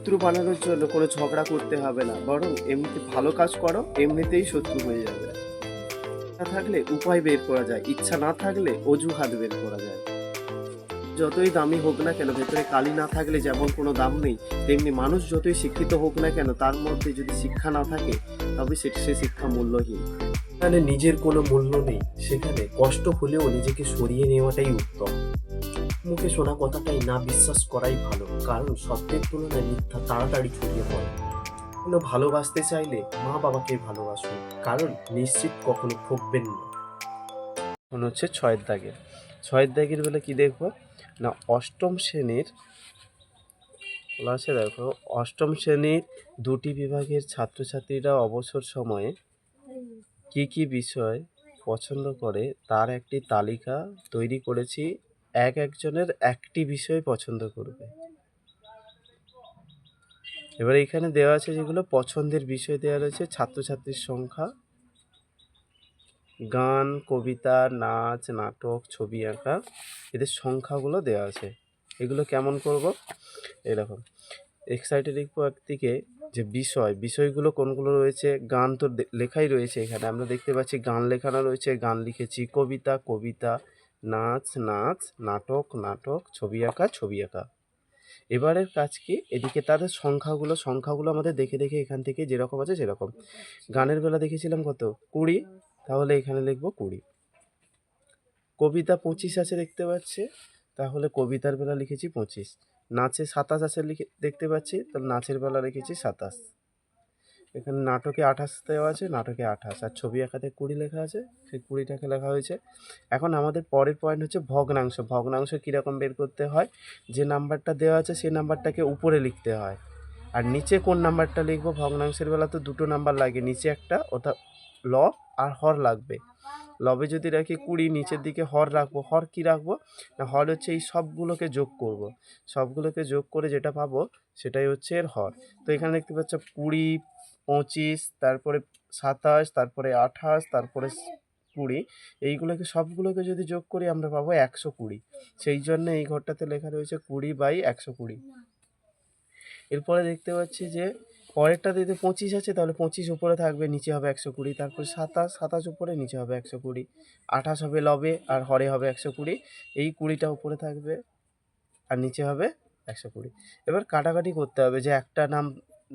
শত্রু বানানোর জন্য কোনো ঝগড়া করতে হবে না, বরং এমনিতে ভালো কাজ করো, এমনিতেই শত্রু হয়ে যাবে। ইচ্ছা থাকলে উপায় বের করা যায়, ইচ্ছা না থাকলে অজুহাত বের করা যায়। যতই দামি হোক না কেন, ভেতরে কালি না থাকলে যেমন কোনো দাম নেই, তেমনি মানুষ যতই শিক্ষিত হোক না কেন, তার মধ্যে যদি শিক্ষা না থাকে, তবে সে শিক্ষা মূল্যহীন। যেখানে নিজের কোনো মূল্য নেই, সেখানে কষ্ট হলেও নিজেকে সরিয়ে নেওয়াটাই উত্তম। মুখে শোনা কথাটাই না বিশ্বাস করাই ভালো, কারণ সত্যের তুলনায় মিথ্যা তাড়াতাড়ি ছড়িয়ে পড়ে। কখনো ভালোবাসতে চাইলে মা বাবাকে ভালোবাসুন, কারণ নিশ্চিত কখনো ঠকবেন না। মনে হচ্ছে ছয়ের দাগে, ছয়ের দাগের বেলা কি দেখবো না, অষ্টম শ্রেণীর বলা আছে, দেখো অষ্টম শ্রেণীর দুটি বিভাগের ছাত্রছাত্রীরা অবসর সময়ে কি কি বিষয় পছন্দ করে তার একটি তালিকা তৈরি করেছি। একজনের একটি বিষয় পছন্দ করবে। এবার এখানে দেওয়া আছে যেগুলো পছন্দের বিষয় দেওয়া রয়েছে, ছাত্রছাত্রীর সংখ্যা, গান, কবিতা, নাচ, নাটক, ছবি আঁকা, এদের সংখ্যাগুলো দেওয়া আছে। এগুলো কেমন করব, এরকম এক সাইডে লিখবো একদিকে যে বিষয়গুলো কোনগুলো রয়েছে। গান তো লেখাই রয়েছে, এখানে আমরা দেখতে পাচ্ছি গান লেখানো রয়েছে, গান লিখেছি। কবিতা, নাচ, নাটক, ছবি আঁকা। এবারের কাজ কি, এদিকে তাদের সংখ্যাগুলো আমাদের দেখে এখান থেকে যেরকম আছে সেরকম। গানের বেলা দেখেছিলাম কত, 20, তাহলে এখানে লিখবো 20। কবিতা 25 আছে দেখতে পাচ্ছি, তাহলে কবিতার বেলা লিখেছি 25। নাচে 27 আছে দেখতে পাচ্ছি, তাহলে নাচের বেলা লিখেছি 27। এখানে নাটকে 28 দেওয়া আছে, নাটকে 28। আর ছবি আঁকাতে 20 লেখা আছে, সেই 20টাকে লেখা হয়েছে। এখন আমাদের পরের পয়েন্ট হচ্ছে ভগ্নাংশ কীরকম বের করতে হয়। যে নাম্বারটা দেওয়া আছে সেই নাম্বারটাকে উপরে লিখতে হয়, আর নিচে কোন নাম্বারটা লিখবো। ভগ্নাংশের বেলা তো দুটো নাম্বার লাগে, নিচে একটা, অর্থাৎ লব আর হর লাগবে। লবে যদি রাখি 20, নিচের দিকে হর রাখবো। হর কি রাখবো না, হর হচ্ছে এই সবগুলোকে যোগ করব, সবগুলোকে যোগ করে যেটা পাবো সেটাই হচ্ছে এর হর। তো এখানে দেখতে পাচ্ছ 20, 25, তারপরে 27, তারপরে 28, তারপরে 20, এইগুলোকে সবগুলোকে যদি যোগ করি আমরা পাবো 120। সেই জন্য এই ঘরটাতে লেখা রয়েছে 20/120। এরপরে দেখতে পাচ্ছি যে পরেরটাতে 25 আছে, তাহলে 25 উপরে থাকবে, নিচে হবে 120। তারপরে 27 উপরে, নিচে হবে 120। 28 হবে লবে, আর হরে হবে 120। এই 20টা উপরে থাকবে আর নিচে হবে 120। এবার কাটাকাটি করতে হবে, যে একটা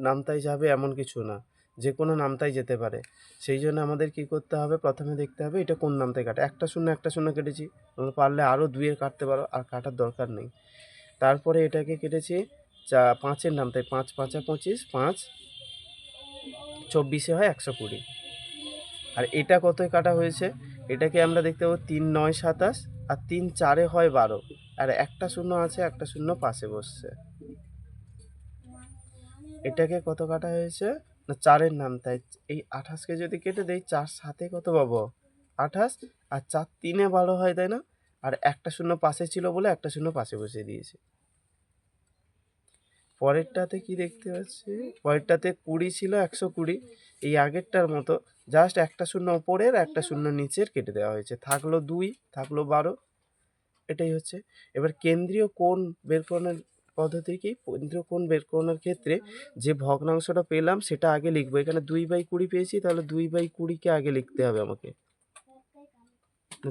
নামতাই যাবে এমন কিছু না, যে কোনো নামতাই যেতে পারে। সেই জন্য আমাদের কি করতে হবে, প্রথমে দেখতে হবে এটা কোন নামতাই কাটে। একটা শূন্য কেটেছি, তোমরা পারলে আরও 2-এর কাটতে পারো, আর কাটার দরকার নেই। তারপরে এটাকে কেটেছি 5-এর নামতাই, 5×5 = 25, 5×24 হয় 120। আর এটা কতই কাটা হয়েছে, এটাকে আমরা দেখতে পাবো 3×9 = 27, আর 3×4 হয় 12, আর একটা শূন্য আছে, একটা শূন্য পাশে বসছে। এটাকে কত কাটা হয়েছে না, 4-এর নামতাই। এই 28কে যদি কেটে দেই, 4×7 কত পাবো, 28, আর 4×3 12 হয়, তাই না। আর একটা শূন্য পাশে ছিল বলে একটা শূন্য পাশে বসিয়ে দিয়েছি। পরেরটাতে কি দেখতে পাচ্ছি, পরেরটাতে 20 ছিল, 120। এই আগেরটার মতো জাস্ট একটা শূন্য ওপরের, একটা শূন্য নিচের কেটে দেওয়া হয়েছে, থাকলো 2, থাকলো 12। এটাই হচ্ছে। এবার কেন্দ্রীয় কোণ বের করানোর পদ্ধতি কি, কেন্দ্রীয় কোণ বের করানোর ক্ষেত্রে যে ভগ্নাংশটা পেলাম সেটা আগে লিখবো। এখানে 2/20 পেয়েছি, তাহলে 2/20কে আগে লিখতে হবে আমাকে।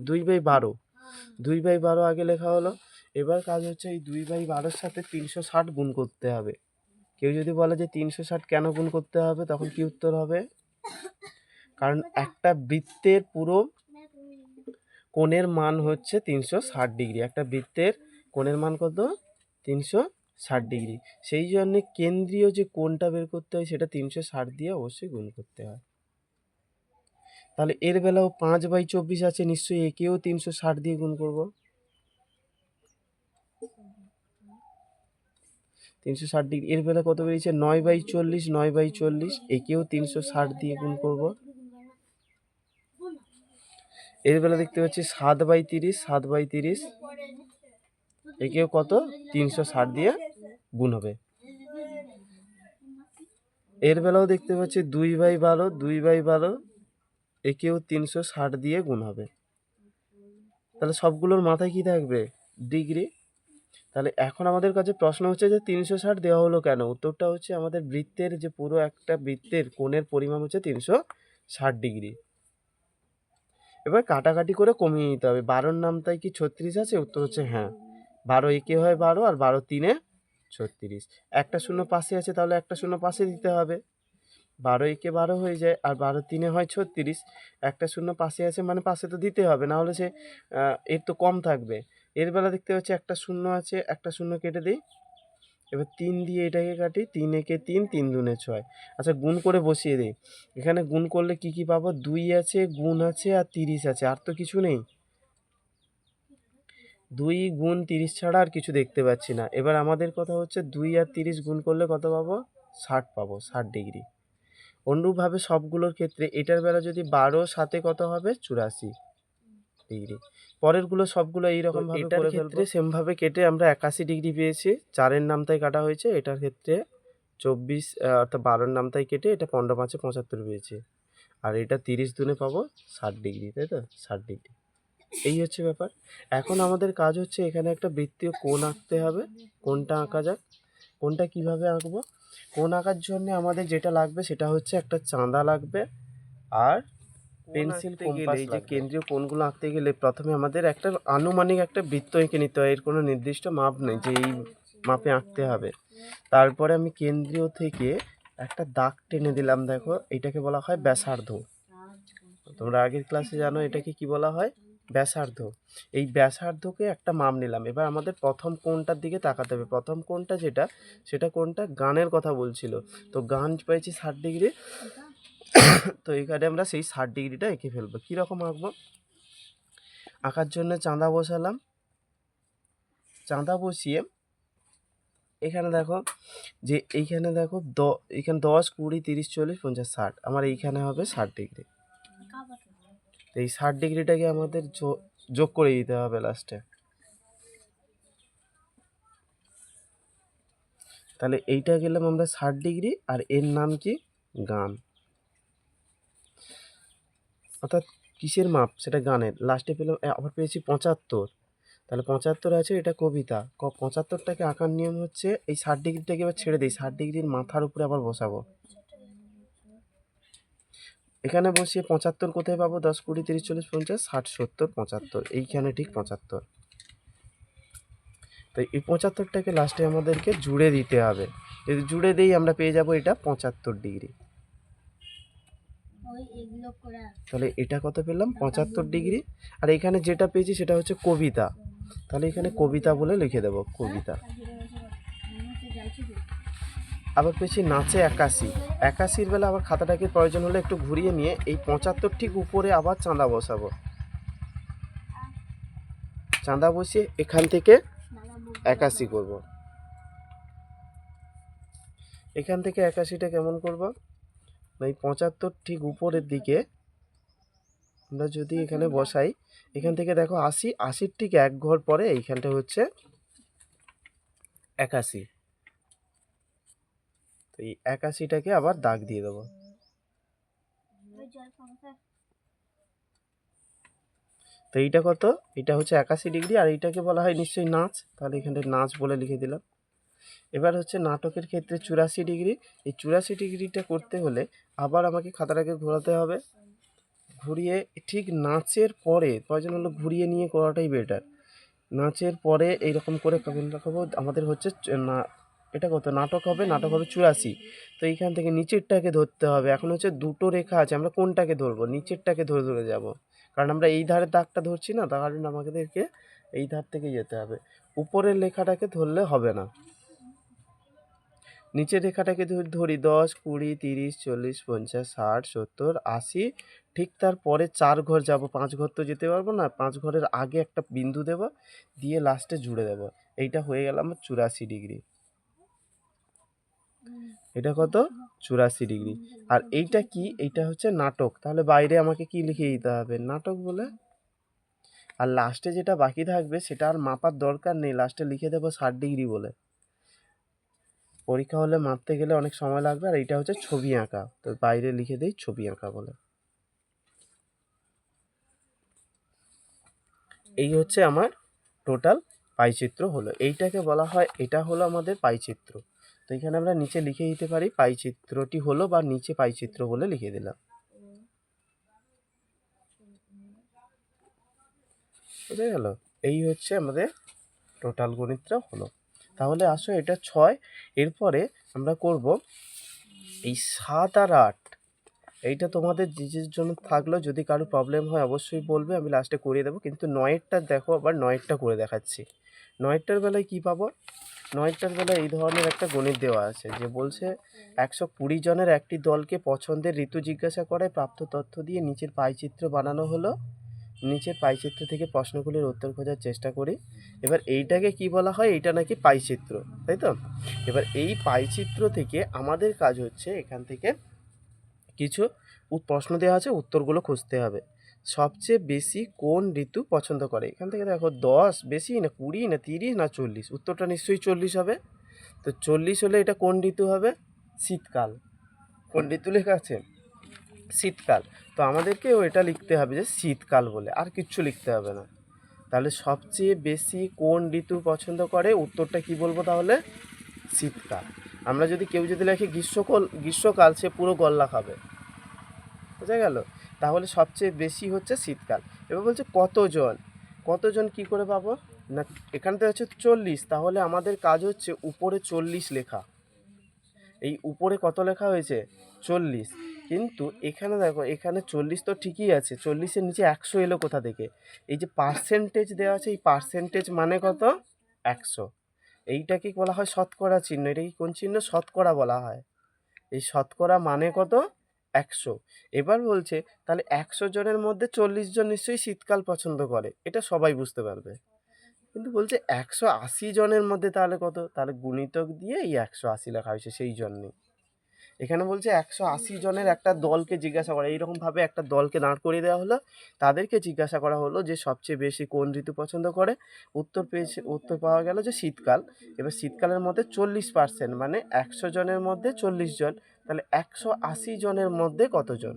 2/12, 2/12 আগে লেখা হলো। এবার কাজ হচ্ছে এই 2/12-র সাথে 360 গুণ করতে হবে। কেউ যদি বলে যে 360 কেন গুণ করতে হবে, তখন কি উত্তর হবে, কারণ একটা বৃত্তের পুরো কোণের মান হচ্ছে 360 ডিগ্রি। একটা বৃত্তের কোণের মান কত, 360 ডিগ্রি। সেই জন্য কেন্দ্রীয় যে কোণটা বের করতে হয় সেটা 360 দিয়ে অবশ্যই গুণ করতে হয়। তাহলে এর বেলাও 5/24 আছে, নিশ্চয়ই একেও 360 দিয়ে গুণ করব। 360 ডিগ্রি। এর বেলা কত বেরিয়েছে, 9/40, একেও 360 দিয়ে গুণ করব। এর বেলা দেখতে পাচ্ছি 7/30, একেও কত, 360 দিয়ে গুণ হবে। এর বেলাও দেখতে পাচ্ছি 2/12, একেও 360 দিয়ে গুণ হবে। তাহলে সবগুলোর মাথায় কি থাকবে, ডিগ্রি। তাহলে এখন আমাদের কাছে প্রশ্ন হচ্ছে যে 360 দেওয়া হলো কেন? উত্তরটা হচ্ছে আমাদের বৃত্তের যে পুরো একটা বৃত্তের কোণের পরিমাপ হচ্ছে 360 ডিগ্রি। এবার কাটাকাটি করে কমিয়ে নিতে হবে। 12 র নামতায় কি 36 আছে? উত্তর হচ্ছে হ্যাঁ। 12 একে হয় 12 আর 12 তিনে 36। একটা শূন্য পাশে আছে, তাহলে একটা শূন্য পাশে দিতে হবে। 12 একে 12 হয়ে যায় আর 12 তিনে হয় 36। একটা শূন্য পাশে আছে মানে পাশে তো দিতে হবে, না হলে সে এর তো কম থাকবে। এর বেলা দেখতে পাচ্ছি একটা শূন্য আছে, একটা শূন্য কেটে দিই। এবার 3 দিয়ে এটাকে কাটি, 3 একে 3, 3 দুনে 6। আচ্ছা গুণ করে বসিয়ে দিই। এখানে গুণ করলে কি কি পাবো? 2 আছে, গুণ আছে আর 30 আছে, আর তো কিছু নেই। 2 গুণ 30 ছাড়া আর কিছু দেখতে পাচ্ছি না। এবার আমাদের কথা হচ্ছে 2 আর 30 গুণ করলে কত পাবো? 60 পাবো, 60 ডিগ্রি। অনুরূপভাবে সবগুলোর ক্ষেত্রে এটার বেলা যদি 12 সাথে কত হবে? 84 ডিগ্রি। পরেরগুলো সবগুলো এইরকম ভাবে করে ক্ষেত্রে সেম ভাবে কেটে আমরা 81 ডিগ্রি পেয়েছি। 4 নামতায় কাটা হয়েছে, এটার ক্ষেত্রে 24 অর্থাৎ 12 নামতায় কেটে এটা 15 5 75 পেয়েছি। আর এটা 30 দুনে পাবো 60 ডিগ্রি, তাই তো? 60 ডিগ্রি। এই হচ্ছে ব্যাপার। এখন আমাদের কাজ হচ্ছে এখানে একটা বৃত্তীয় কোণ আঁকতে হবে। কোণটা আঁকা যাক। কোণটা কিভাবে আঁকবো? কোণ আঁকার জন্য আমাদের যেটা লাগবে সেটা হচ্ছে একটা চাঁদা লাগবে আর পেন্সিল, কম্পাস। এই যে কেন্দ্রীয় কোণগুলো আঁকতে গেলে প্রথমে আমাদের একটা আনুমানিক একটা বৃত্ত এঁকে নিতে হয়। এর কোনো নির্দিষ্ট মাপ নেই যে এই মাপে আঁকতে হবে। তারপরে আমি কেন্দ্রীয় থেকে একটা দাগ টেনে দিলাম। দেখো এটাকে বলা হয় ব্যাসার্ধ। তোমরা আগের ক্লাসে জানো এটাকে কি বলা হয়? ব্যাসার্ধ। এই ব্যাসার্ধকে একটা মাপ নিলাম। এবার আমাদের প্রথম কোণটার দিকে তাকাতে হবে। প্রথম কোণটা যেটা, সেটা কোণটা গানের কথা বলছিল। তো গান পেয়েছি 60 ডিগ্রি। তো এখানে আমরা সেই 60 ডিগ্রিটা এঁকে ফেলবো। কীরকম আঁকবো? আঁকার জন্য চাঁদা বসালাম। চাঁদা বসিয়ে এখানে দেখো যে এইখানে দেখো এখানে 10 20 30 40 50 60, আমার এইখানে হবে 60 ডিগ্রি। এই 60 ডিগ্রিটাকে আমাদের যোগ করে দিতে হবে লাস্টে। তাহলে এইটা গেলাম আমরা 60 ডিগ্রি আর এর নাম কি? গান। অর্থাৎ কিসের মাপ? সেটা গানের। লাস্টে পেলাম আবার পেয়েছি 75। তাহলে 75 আছে, এটা কবিতা। 75টাকে আঁকার নিয়ম হচ্ছে এই 60 ডিগ্রিটাকে এবার ছেড়ে দিই, 60 ডিগ্রির মাথার উপরে আবার বসাবো। এখানে বসিয়ে 75 কোথায় পাবো? 10 20 30 40 50 60 70 75, এইখানে ঠিক 75। তো এই 75টাকে লাস্টে আমাদেরকে জুড়ে দিতে হবে। যদি জুড়ে দিই আমরা পেয়ে যাব এটা 75 ডিগ্রি। তাহলে এটা কত পেলাম? 75 ডিগ্রি। আর এখানে যেটা পেয়েছি সেটা হচ্ছে কবিতা। তাহলে এখানে কবিতা বলে লিখে দেব, কবিতা। আবার পেয়েছি নাচে 81। 81-র বেলা আবার খাতাটাকে প্রয়োজন হলে একটু ঘুরিয়ে নিয়ে এই 75 ঠিক উপরে আবার চাঁদা বসাবো। চাঁদা বসিয়ে এখান থেকে 81 করব। এখান থেকে 81টা কেমন করব? এই 75 ঠিক উপরের দিকে আমরা যদি এখানে বসাই, এখান থেকে দেখো 80, 80-র ঠিক এক ঘর পরে এইখানটা হচ্ছে 81। তো এই 81টাকে আবার দাগ দিয়ে দেবো। তো এইটা কত? এটা হচ্ছে 81 ডিগ্রি আর এইটাকে বলা হয় নিশ্চয়ই নাচ। তাহলে এখানে নাচ বলে লিখে দিলাম। এবার হচ্ছে নাটকের ক্ষেত্রে 84 ডিগ্রি। এই 84 ডিগ্রিটা করতে হলে আবার আমাকে খাতাটাকে ঘোরাতে হবে। ঘুরিয়ে ঠিক নাচের পরে, প্রয়োজন হলো ঘুরিয়ে নিয়ে করাটাই বেটার। নাচের পরে এইরকম করে রাখাবো। আমাদের হচ্ছে না, এটা কত? নাটক হবে, নাটক হবে 84। তো এইখান থেকে নিচেরটাকে ধরতে হবে। এখন হচ্ছে দুটো রেখা আছে, আমরা কোনটাকে ধরবো? নিচেরটাকে ধরে ধরে যাব, কারণ আমরা এই ধারের দাগটা ধরছি না, তার কারণে আমাদেরকে এই ধার থেকে যেতে হবে। উপরের লেখাটাকে ধরলে হবে না, নিচের রেখাটাকে ধরি। 10 20 30 40 50 60 70 80। ঠিক তারপরে 4 ঘর যাব, 5 ঘর তো যেতে পারবো না। 5 ঘরের আগে একটা বিন্দু দেব, দিয়ে লাস্টে জুড়ে দেব। এইটা হয়ে গেল আমার 84 ডিগ্রি। এটা কত? 84 ডিগ্রি। আর এইটা কি? এইটা হচ্ছে নাটক। তাহলে বাইরে আমাকে কি লিখে দিতে হবে? নাটক বলে। আর লাস্টে যেটা বাকি থাকবে সেটা আর মাপার দরকার নেই, লাস্টে লিখে দেবো 60 ডিগ্রি বলে। পরীক্ষা হলে মাপতে গেলে অনেক সময় লাগবে। আর এইটা হচ্ছে ছবি আঁকা, তো বাইরে লিখে দেই ছবি আঁকা বলে। এই হচ্ছে আমার টোটাল পাইচিত্র হলো। এইটাকে বলা হয়, এটা হলো আমাদের পাইচিত্র। তো এখানে আমরা নিচে লিখে দিতে পারি পাইচিত্রটি হলো, বা নিচে পাইচিত্র বলে লিখে দিলাম। বুঝা গেল? এই হচ্ছে আমাদের টোটাল গণিতটা হলো। তাহলে আসো এটা 6। এরপরে আমরা করব এই 7 আর 8। এইটা তোমাদের জিজের জন্য থাকলো, যদি কারো প্রবলেম হয় অবশ্যই বলবে, আমি লাস্টে করিয়ে দেবো। কিন্তু 9এরটা দেখো, আবার 9এরটা করে দেখাচ্ছি। 9এরটার বেলায় কী পাবো? 9এরটার বেলায় এই ধরনের একটা গণিত দেওয়া আছে, যে বলছে 120 জনের একটি দলকে পছন্দের ঋতু জিজ্ঞাসা করে প্রাপ্ত তথ্য দিয়ে নিচের পাইচিত্র বানানো হলো। নিচের পাইচিত্র থেকে প্রশ্নগুলির উত্তর খোঁজার চেষ্টা করি। এবার এইটাকে কি বলা হয়? এইটা নাকি পাইচিত্র, তাই তো? এবার এই পাইচিত্র থেকে আমাদের কাজ হচ্ছে এখান থেকে কিছু প্রশ্ন দেওয়া আছে, উত্তরগুলো খুঁজতে হবে। সবচেয়ে বেশি কোন ঋতু পছন্দ করে? এখান থেকে দেখো 10 বেশি, না 20, না 30, না 40? উত্তরটা নিশ্চয়ই 40 হবে। তো 40 হলে এটা কোন ঋতু হবে? শীতকাল। কোন ঋতু লেখা আছে? শীতকাল। তো আমাদেরকেও এটা লিখতে হবে যে শীতকাল বলে, আর কিচ্ছু লিখতে হবে না। তাহলে সবচেয়ে বেশি কোন ঋতু পছন্দ করে, উত্তরটা কি বলবো তাহলে? শীতকাল। আমরা যদি কেউ যদি লেখে গ্রীষ্মকাল, সে পুরো গল্লা খাবে। বোঝা গেল? তাহলে সবচেয়ে বেশি হচ্ছে শীতকাল। এবার বলছে কতজন কি করে পাবো? না, এখানতে হচ্ছে 40, তাহলে আমাদের কাজ হচ্ছে উপরে 40 লেখা। এই উপরে কত লেখা হয়েছে? 40। কিন্তু এখানে দেখো, এখানে 40 তো ঠিকই আছে, 40-এর নিচে 100 এলো কোথা থেকে? এই যে পার্সেন্টেজ দেওয়া আছে, এই পার্সেন্টেজ মানে কত? 100। এইটাকে বলা হয় শতকরা চিহ্ন। এটা কি কোন চিহ্ন? শতকরা বলা হয়। এই শতকরা মানে কত? 100। এবার বলছে তাহলে 100 জনের মধ্যে 40 জন নিশ্চয়ই শীতকাল পছন্দ করে, এটা সবাই বুঝতে পারবে। কিন্তু বলছে 180 জনের মধ্যে তাহলে কত? তাহলে গুণিতক দিয়ে এই 180 লেখা হয়েছে, সেই জন্যে এখানে বলছে 180 জনের একটা দলকে জিজ্ঞাসা করা। এইরকমভাবে একটা দলকে দাঁড় করিয়ে দেওয়া হলো, তাদেরকে জিজ্ঞাসা করা হলো যে সবচেয়ে বেশি কোন ঋতু পছন্দ করে। উত্তর পাওয়া গেল যে শীতকাল। এবার শীতকালের মধ্যে 40%, মানে 100 জনের মধ্যে 40 জন, তাহলে 180 জনের মধ্যে কতজন?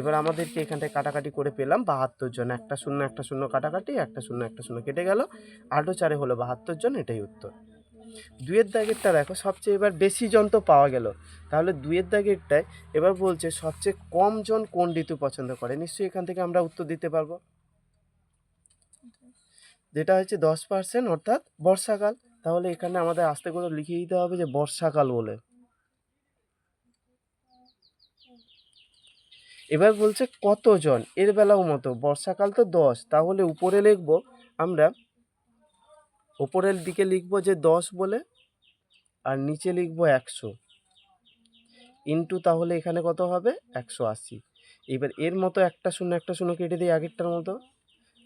এবার আমাদেরকে এখানটায় কাটাকাটি করে পেলাম 72 জন। একটা শূন্য কাটাকাটি, একটা শূন্য কেটে গেল, 8 ও 4 হলো 72 জন। এটাই উত্তর। 2-এর দাগেরটা দেখো, সবচেয়ে এবার বেশি জন তো পাওয়া গেল, তাহলে 2-এর দাগেরটায় এবার বলছে সবচেয়ে কম জন কোন ঋতু পছন্দ করে। নিশ্চয়ই এখান থেকে আমরা উত্তর দিতে পারবো, যেটা হচ্ছে 10%, অর্থাৎ বর্ষাকাল। তাহলে এখানে আমাদের আস্তে করে লিখে দিতে হবে যে বর্ষাকাল বলে। এবার বলছে কতজন, এর বেলাও মতো, বর্ষাকাল তো 10, তাহলে উপরে লিখবো আমরা, উপরের দিকে লিখবো যে 10 বলে, আর নিচে লিখবো 100 ইন্টু, তাহলে এখানে কত হবে? 180। এবার এর মতো একটা শূন্য কেটে দিই আগেরটার মতো,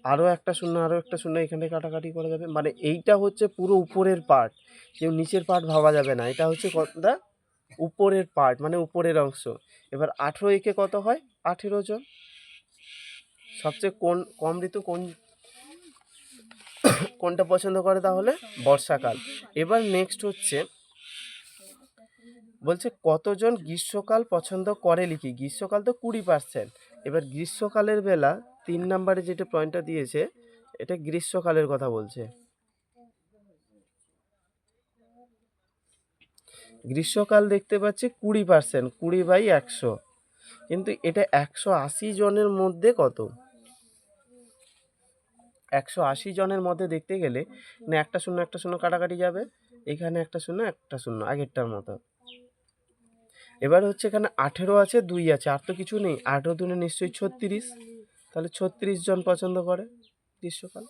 আরও একটা শূন্য এখানে কাটাকাটি করা যাবে। মানে এইটা হচ্ছে পুরো উপরের পার্ট, কেউ নিচের পার্ট ভাবা যাবে না। এটা হচ্ছে কতটা? উপরের পার্ট, মানে উপরের অংশ। এবার 18 একে কত হয়? 18 জন। সবচেয়ে কম ঋতু কোনটা পছন্দ করে? তাহলে বর্ষাকাল। এবার নেক্সট হচ্ছে বলছে কতজন গ্রীষ্মকাল পছন্দ করে লিখি। গ্রীষ্মকাল তো 20%। এবার গ্রীষ্মকালের বেলা 3 নম্বরে যেটা পয়েন্টটা দিয়েছে, এটা গ্রীষ্মকালের কথা বলছে। গ্রীষ্মকাল দেখতে পাচ্ছি 20%, 20/100। কিন্তু এটা 180 জনের মধ্যে কত? 180 জনের মধ্যে দেখতে গেলে না, একটা শূন্য কাটাকাটি যাবে, এখানে একটা শূন্য আগেরটার মতো। এবার হচ্ছে এখানে 18 আছে, 2 আছে, আর তো কিছু নেই। 18 দুনে নিশ্চয়ই 36, তাহলে 36 জন পছন্দ করে গ্রীষ্মকাল।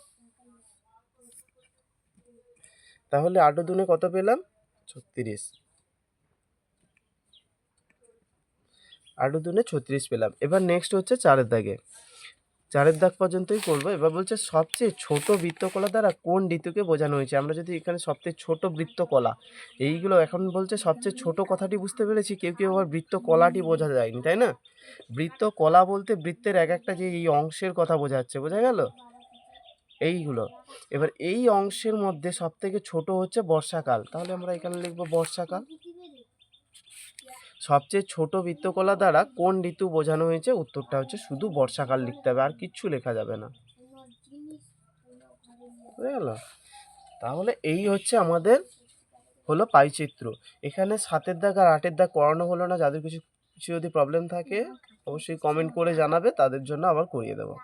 তাহলে 18 দুনে কত পেলাম? 36। 18 দুনে 36 পেলাম। এবার নেক্সট হচ্ছে 4-এর দাগে, 4-এর দাগ পর্যন্তই করবো। এবার বলছে সবচেয়ে ছোট বৃত্তকলা দ্বারা কোন ঋতুকে বোঝানো হয়েছে। আমরা যদি এখানে সবচেয়ে ছোট বৃত্তকলা, এইগুলো এখন বলছে সবচেয়ে ছোট কথাটি বুঝতে পেরেছি। কেউ আবার বৃত্তকলাটি বোঝা যায়নি, তাই না? বৃত্তকলা বলতে বৃত্তের এক একটা যে এই অংশের কথা বোঝাচ্ছে, বোঝা গেল? এইগুলো। এবার এই অংশের মধ্যে সব থেকে ছোট হচ্ছে বর্ষাকাল, তাহলে আমরা এখানে লিখবো বর্ষাকাল। সবচেয়ে ছোট বৃত্তকলা দ্বারা কোন ঋতু বোঝানো হয়েছে, উত্তরটা হচ্ছে শুধু বর্ষাকাল লিখতে হবে, আর কিচ্ছু লেখা যাবে না। বুঝে গেল? তাহলে এই হচ্ছে আমাদের হলো পাইচিত্র। এখানে 7 দাগ আর 8 দাগ করানো হলো না, যাদের কিছু যদি প্রবলেম থাকে অবশ্যই কমেন্ট করে জানাবে, তাদের জন্য আবার করিয়ে দেবো।